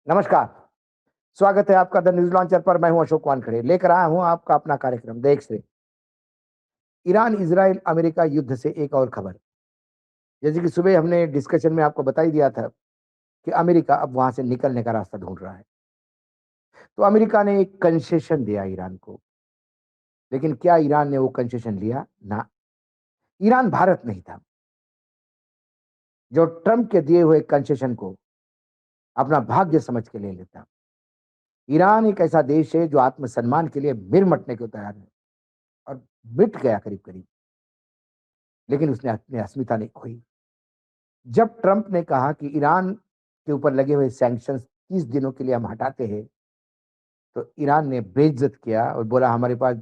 नमस्कार, स्वागत है आपका द न्यूज़ लॉन्चर पर। मैं हूं अशोक वानखेड़े, लेकर आया हूं आपका अपना कार्यक्रम the X-ray. Iran, Israel, America युद्ध से एक और खबर। जैसे कि सुबह हमने डिस्कशन में आपको बता ही दिया था कि अमेरिका अब वहां से निकलने का रास्ता ढूंढ रहा है। तो अमेरिका ने एक कंसेशन दिया ईरान को, लेकिन क्या ईरान ने वो कंसेशन लिया? ना, ईरान भारत नहीं था, जो ट्रंप के दिए हुए कंसेशन को अपना भाग्य समझ के ले लेता। ईरान एक ऐसा देश है जो आत्मसम्मान के लिए मिर मटने को तैयार है और मिट गया करीब-करीब, लेकिन उसने अपनी अस्मिता नहीं खोई। जब ट्रंप ने कहा कि ईरान के ऊपर लगे हुए सैंक्शंस 30 दिनों के लिए हम हटाते हैं, तो ईरान ने बेइज्जत किया और बोला हमारे पास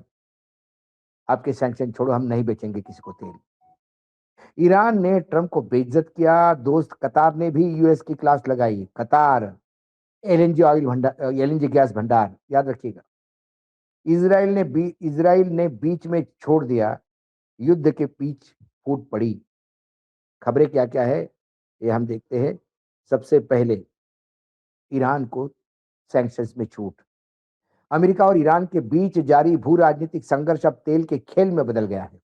आपके सैंक्शन छोड़ो, हम नहीं बेचेंगे किसी को तेल। ईरान ने ट्रंप को बेइज्जत किया, दोस्त कतार ने भी यूएस की क्लास लगाई। कतार एलएनजी गैस भंडार, याद रखिएगा। इज़राइल ने बीच में छोड़ दिया, युद्ध के बीच फूट पड़ी। खबरें क्या-क्या है, ये हम देखते हैं। सबसे पहले ईरान को सैंक्शंस में छूट। अमेरिका और ईरान के बीच जारी भू राजनीतिक संघर्ष अब तेल के खेल में बदल गया है।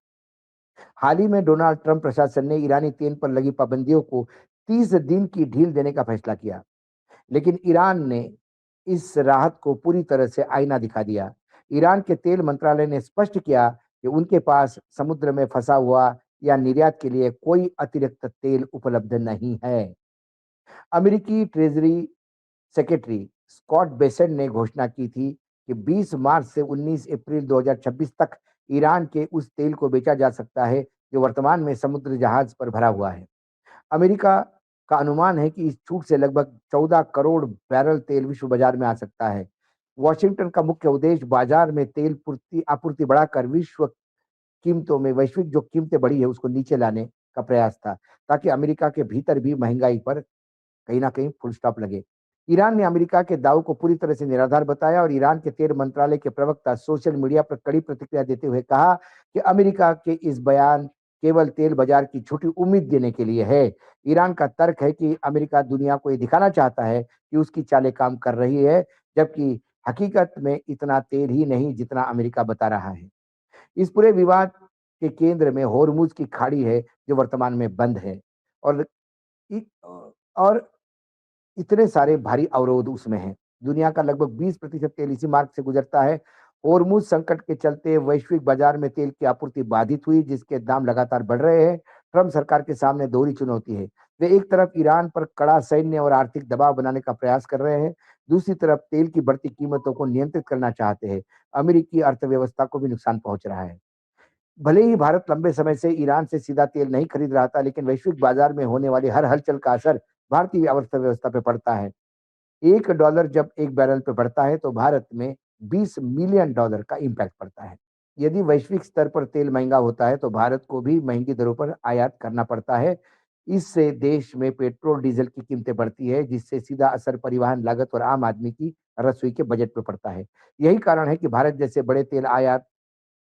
हाल ही में डोनाल्ड ट्रंप प्रशासन ने ईरानी तेल पर लगी पाबंदियों को 30 दिन की ढील देने का फैसला किया, लेकिन ईरान ने इस राहत को पूरी तरह से आईना दिखा दिया। ईरान के तेल मंत्रालय ने स्पष्ट किया कि उनके पास समुद्र में फंसा हुआ या निर्यात के लिए कोई अतिरिक्त तेल उपलब्ध नहीं है। अमेरिकी ट्रेजरी सेक्रेटरी स्कॉट बेसेंट ने घोषणा की थी कि 20 मार्च से 19 अप्रैल 2026 तक ईरान के उस तेल को बेचा जा सकता है जो वर्तमान में समुद्र जहाज पर भरा हुआ है। अमेरिका का अनुमान है कि इस छूट से लगभग 14 करोड़ बैरल तेल विश्व बाजार में आ सकता है। वॉशिंगटन का मुख्य उद्देश्य बाजार में तेल पूर्ति आपूर्ति बढ़ाकर वैश्विक जो कीमतें बढ़ी है उसको नीचे लाने का प्रयास था, ताकि अमेरिका के भीतर भी महंगाई पर कहीं न कहीं फुल स्टॉप लगे। ईरान ने अमेरिका के दावों को पूरी तरह से निराधार बताया और ईरान के तेल मंत्रालय के प्रवक्ता सोशल मीडिया पर कड़ी प्रतिक्रिया देते हुए कहा कि अमेरिका के इस बयान केवल तेल बाजार की झूठी उम्मीद देने के लिए है। ईरान का तर्क है कि अमेरिका दुनिया को ये दिखाना चाहता है कि उसकी चालें काम कर रही है, जबकि हकीकत में इतना तेल ही नहीं जितना अमेरिका बता रहा है। इस पूरे विवाद के केंद्र में होर्मुज की खाड़ी है, जो वर्तमान में बंद है और इ और इतने सारे भारी अवरोध उसमें हैं। दुनिया का लगभग 20% तेल इसी मार्ग से गुजरता है। होर्मुज़ संकट के चलते वैश्विक बाजार में तेल की आपूर्ति बाधित हुई, जिसके दाम लगातार बढ़ रहे हैं। ट्रम्प सरकार के सामने दोहरी चुनौती है। वे एक तरफ ईरान पर कड़ा सैन्य और आर्थिक दबाव बनाने का प्रयास कर रहे हैं, दूसरी तरफ तेल की बढ़ती कीमतों को नियंत्रित करना चाहते हैं। अमेरिकी अर्थव्यवस्था को भी नुकसान पहुंच रहा है। भले ही भारत लंबे समय से ईरान से सीधा तेल नहीं खरीद रहा था, लेकिन वैश्विक बाजार में होने वाली हर हलचल का असर भारतीय अर्थव्यवस्था पे पड़ता है। $1 जब 1 बैरल पे बढ़ता है, तो भारत में $20 मिलियन का इम्पैक्ट पड़ता है। यदि वैश्विक स्तर पर तेल महँगा होता है, तो भारत को भी महँगी दरों पर आयात करना पड़ता है। इससे देश में पेट्रोल, डीज़ल की कीमतें बढ़ती है, जिससे सीधा असर परिवहन लागत और आम आदमी की रसोई के बजट पे पड़ता है। यही कारण है कि भारत जैसे बड़े तेल आयात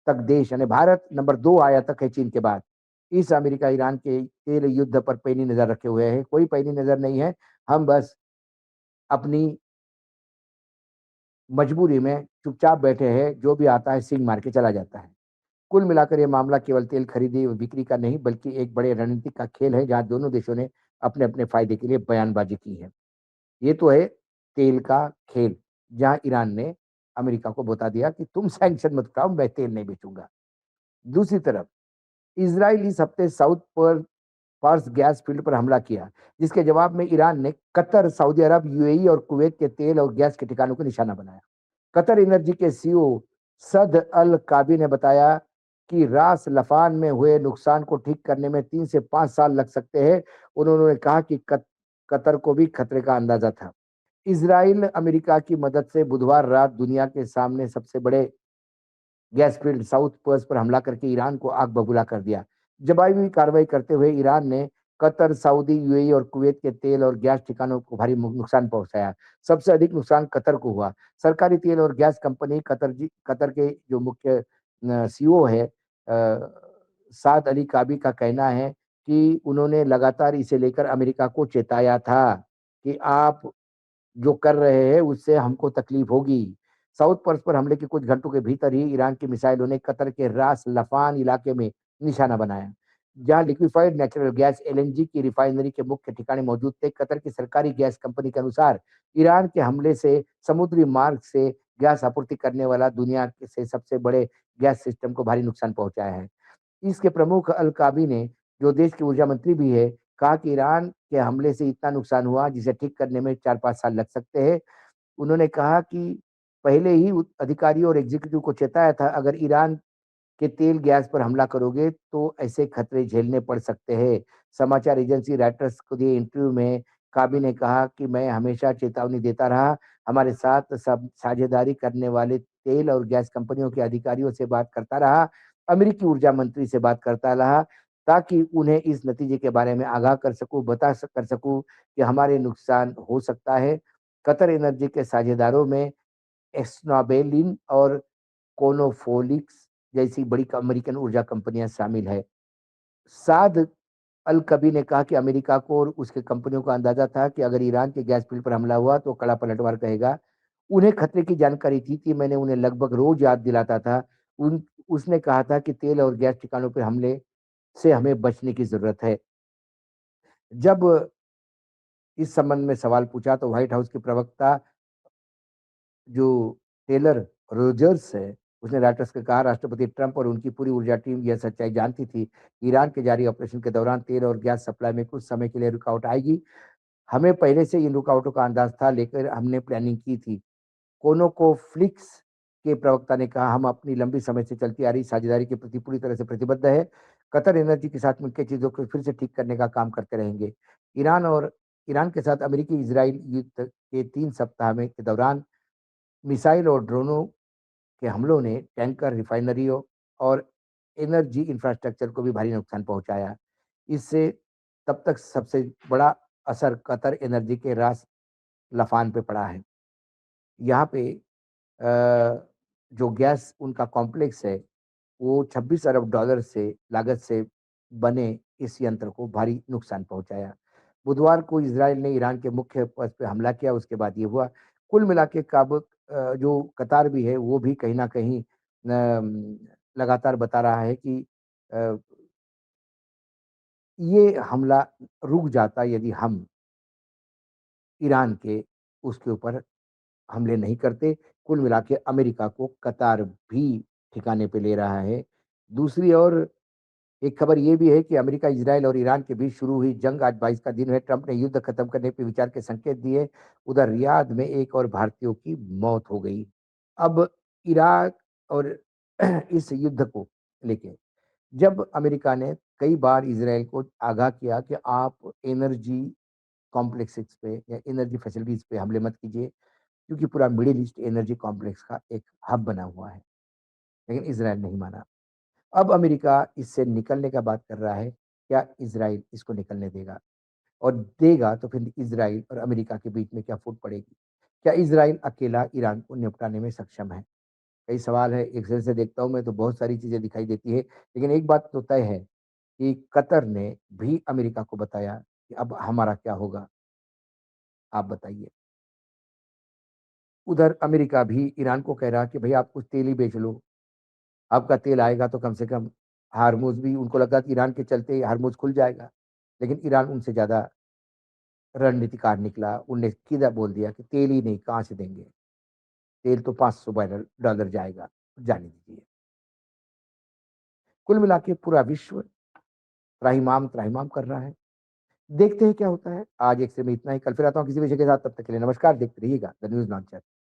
तक देश यानी भारत नंबर 2 आयातक है चीन के बाद। इस अमेरिका-ईरान के तेल युद्ध पर पैनी नज़र रखे हुए है। कोई पैनी नज़र नहीं है, हम बस अपनी मजबूरी में चुपचाप बैठे हैं, जो भी आता है सींग मार के चला जाता है। कुल मिलाकर ये मामला केवल तेल खरीदी और बिक्री का नहीं, बल्कि एक बड़े रणनीतिक का खेल है, जहाँ दोनों देशों ने अपने-अपने फ़ायदे के लिए बयानबाज़ी की है। ये तो है तेल का खेल, जहाँ ईरान ने अमेरिका को बता दिया कि तुम सैंक्शन मत उठाओ, मैं तेल नहीं बेचूँगा। दूसरी तरफ इज़राइल इस हफ्ते साउथ पर फार्स गैस फील्ड पर हमला किया, जिसके जवाब में ईरान ने कतर, सऊदी अरब, यूएई और कुवैत के तेल और गैस के ठिकानों को निशाना बनाया। कतर एनर्जी के सीईओ सद अल काबी ने बताया कि रास लफान में हुए नुकसान को ठीक करने में 3 से 5 साल लग सकते हैं। उन्होंने कहा कि कतर को भी खतरे का अंदाजा था। इज़राइल अमेरिका की मदद से बुधवार रात दुनिया के सामने सबसे बड़े गैस फील्ड साउथ पर्स पर हमला करके ईरान को आग बबूला कर दिया। जवाबी कार्रवाई करते हुए ईरान ने कतर, सऊदी, यूएई और कुवैत के तेल और गैस ठिकानों को भारी नुकसान पहुंचाया। सबसे अधिक नुकसान कतर को हुआ। सरकारी तेल और गैस कंपनी कतर के जो मुख्य सीईओ है साद अली काबी का कहना है कि उन्होंने लगातार इसे लेकर अमेरिका को चेताया था कि आप जो कर रहे हैं उससे हमको तकलीफ होगी। साउथ पर्स पर हमले के कुछ घंटों के भीतर ही ईरान की मिसाइलों ने कतर के रास लफान इलाके में निशाना बनाया, जहां लिक्विफाइड नेचुरल गैस एलएनजी की रिफाइनरी के मुख्य ठिकाने मौजूद थे। कतर की सरकारी गैस कंपनी के अनुसार ईरान के हमले से समुद्री मार्ग से गैस आपूर्ति करने वाला दुनिया से सबसे बड़े गैस सिस्टम को भारी नुकसान पहुंचाया है। इसके प्रमुख अल-काबी ने, जो देश के ऊर्जा मंत्री भी है, कहा कि ईरान के हमले से इतना नुकसान हुआ जिसे ठीक करने में 4-5 साल लग सकते हैं। उन्होंने कहा कि पहले ही अधिकारियों और एग्जीक्यूटिव को चेताया था, अगर ईरान के तेल गैस पर हमला करोगे तो ऐसे खतरे झेलने पड़ सकते हैं। समाचार एजेंसी रॉयटर्स को दिए इंटरव्यू में काबी ने कहा कि मैं हमेशा चेतावनी देता रहा, हमारे साथ सब साझेदारी करने वाले तेल और गैस कंपनियों के अधिकारियों से बात करता रहा, अमेरिकी ऊर्जा मंत्री से बात करता रहा, ताकि उन्हें इस नतीजे के बारे में आगाह कर सकूं, कर सकूं कि हमारे नुकसान हो सकता है। कतर एनर्जी के साझेदारों में एक्सनाबेलिन और कोनोफोलिक्स जैसी बड़ी अमेरिकन ऊर्जा कंपनियां शामिल है। साद अल कबी ने कहा कि अमेरिका को और उसके कंपनियों को अंदाजा था कि अगर ईरान के गैस फील्ड पर हमला हुआ तो कड़ा पलटवार कहेगा। उन्हें खतरे की जानकारी थी, मैंने उन्हें लगभग रोज याद दिलाता था। उन उसने कहा था कि तेल और गैस ठिकानों पर हमले से हमें बचने की जरूरत है। जब इस संबंध में सवाल पूछा तो व्हाइट हाउस के प्रवक्ता जो टेलर रोजर्स है, उसने रॉयटर्स को कहा, राष्ट्रपति ट्रंप और उनकी पूरी ऊर्जा टीम यह सच्चाई जानती थी। ईरान के जारी ऑपरेशन के दौरान तेल और गैस सप्लाई में कुछ समय के लिए रुकावट आएगी। हमें पहले से इन रुकावटों का अंदाज था, लेकर हमने प्लानिंग की थी। कोनोकोफ्लिक्स के प्रवक्ता ने कहा, हम अपनी लंबी समय से चलती आ रही साझेदारी के प्रति पूरी तरह से प्रतिबद्ध है। कतर एनर्जी के साथ मिलकर चीजों को फिर से ठीक करने का काम करते रहेंगे। ईरान और ईरान के साथ अमेरिकी इजराइल युद्ध के 3 सप्ताह में के दौरान मिसाइल और ड्रोनों के हमलों ने टैंकर, रिफाइनरियों और एनर्जी इंफ्रास्ट्रक्चर को भी भारी नुकसान पहुंचाया। इससे तब तक सबसे बड़ा असर कतर एनर्जी के रास लफान पे पड़ा है। यहाँ पे जो गैस उनका कॉम्प्लेक्स है, वो 26 अरब डॉलर से लागत से बने इस यंत्र को भारी नुकसान पहुंचाया। बुधवार को इजराइल ने ईरान के मुख्य पथ पे हमला किया, उसके बाद ये हुआ। कुल मिला के जो कतार भी है, वो भी कहीं न कहीं लगातार बता रहा है कि अ, ये हमला रुक जाता यदि हम ईरान के उसके ऊपर हमले नहीं करते। कुल मिला के अमेरिका को कतार भी ठिकाने पे ले रहा है। दूसरी ओर एक खबर ये भी है कि अमेरिका, इज़राइल और ईरान के बीच शुरू हुई जंग आज 22 का दिन है। ट्रंप ने युद्ध खत्म करने पे विचार के संकेत दिए। उधर रियाद में एक और भारतीयों की मौत हो गई। अब इराक और इस युद्ध को लेके जब अमेरिका ने कई बार इज़राइल को आगाह किया कि आप एनर्जी कॉम्प्लेक्सेस पे या एनर्जी फैसिलिटीज़ पे हमले मत कीजिए, क्योंकि पूरा मिडल ईस्ट एनर्जी कॉम्प्लेक्स का एक हब बना हुआ है। लेकिन इज़राइल नहीं माना। अब अमेरिका इससे निकलने का बात कर रहा है, क्या इज़राइल इसको निकलने देगा? और देगा तो फिर इज़राइल और अमेरिका के बीच में क्या फूट पड़ेगी? क्या इज़राइल अकेला ईरान को निपटाने में सक्षम है? कई सवाल है, एक नज़र से देखता हूँ मैं तो बहुत सारी चीज़ें दिखाई देती है, लेकिन एक बात तो तय है कि कतर ने भी अमेरिका को बताया कि अब हमारा क्या होगा? आप बताइए। उधर अमेरिका भी ईरान को कह रहा कि भई आप कुछ तेल ही बेच लो, आपका तेल आएगा तो कम से कम हार्मुज़ भी, उनको लगा कि ईरान के चलते हार्मुज़ खुल जाएगा। लेकिन ईरान उनसे ज़्यादा रणनीतिकार निकला, उनने सीधा बोल दिया कि तेल ही नहीं, कहाँ से देंगे? तेल तो 500 बैरल डॉलर जाएगा, जाने दीजिए। कुल मिला के पूरा विश्व त्राहिमाम कर रहा है। देखते हैं क्या होता है। आज एक से में इतना ही, कल फिर आता हूँ किसी विषय के साथ, तब तक के लिए नमस्कार, देखते रहिएगा द न्यूज़ लॉन्चर।